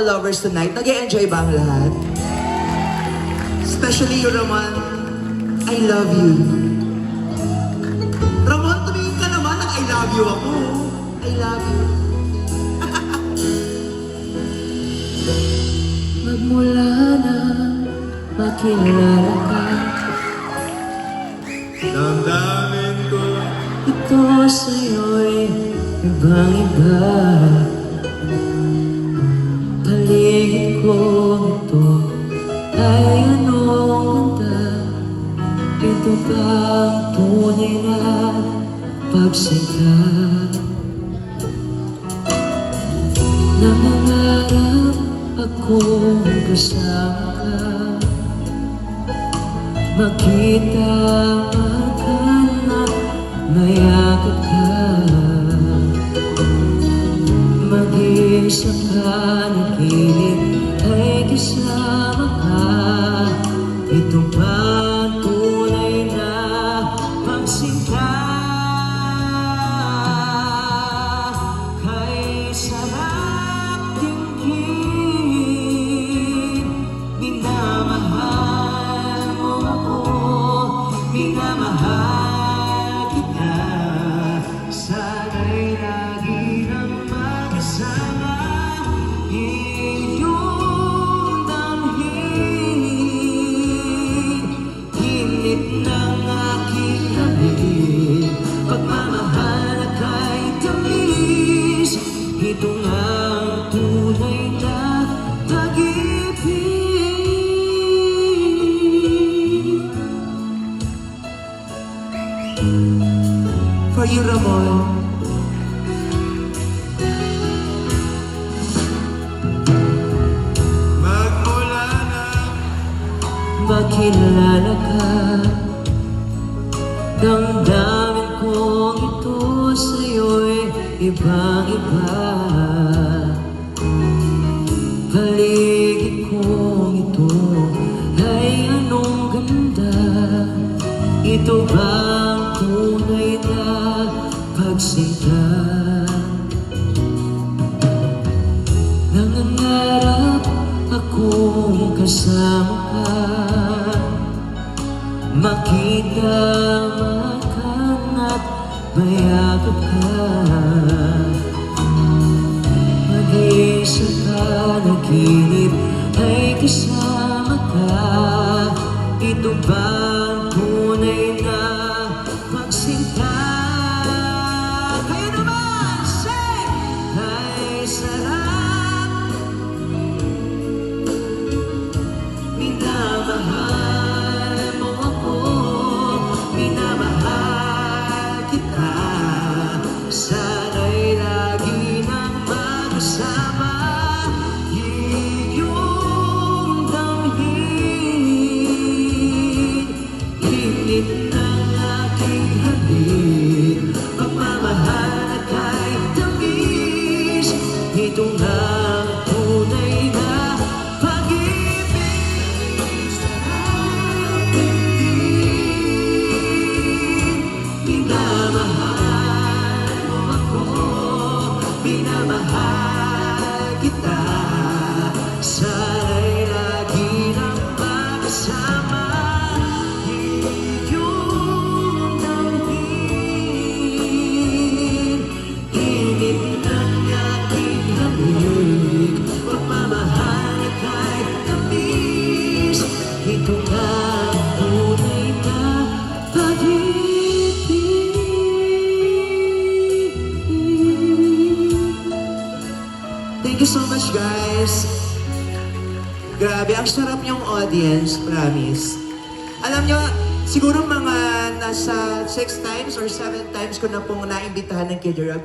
Lovers tonight, nag-e-enjoy ba ang lahat? Especially you, Ramon. I love you. Ramon, tumingin ka naman ng I love you ako. I love you. Magmula na makilala ka, damdamin ko ito sa'yo'y ibang-iba. Paligid ko ito ay anong ganda. Ito ba ang tunay na pagsinta? Nangangarap akong kasama ka, makita ka na mayakap ka, mag-isa ka nakilig ay kasama ka. Ito ba ang tunay na pagsinta? Kay sarap tingin, minamahal mo ako, minamahal kita. Sana'y lagi nang magkasama, iyong damhin. Init ng aking labig, pagmamahal na kay tamis. Ito nga ang tunay na pag-ibig. For you, Ramon. magmula na Makilala ka, damdamin kong ito sa'yo'y ibang-iba. Paligid kong ito ay anong ganda. Ito ba ang tunay na pagsinta? Nangangarap akong kasama ka, makita ka at mayakap ka, mag-isa ka naginip ay kasama ka. Ito ba ang tunay na pagsinta? Kayo naman, say! Ay sarap, minamahal mo ako, minamahal kita. Sana'y lagi nang magkasama, iyong damhin. Init ng aking habig, pagmamahal na kay tamis. Ito nga ang tunay na pag-ibig. Minamahal mo ako, minamahal kita. Sana'y lagi nang magkasama, iyong damhin. Init ng aking lamig, pagmamahal na kay tamis. Ito nga ang tunay na pag-ibig. Thank you so much, guys. Grabe, ang sarap niyong audience, promise. Alam niyo, siguro mga nasa 6 times or 7 times ko na pong naimbitahan ng Kid Rock.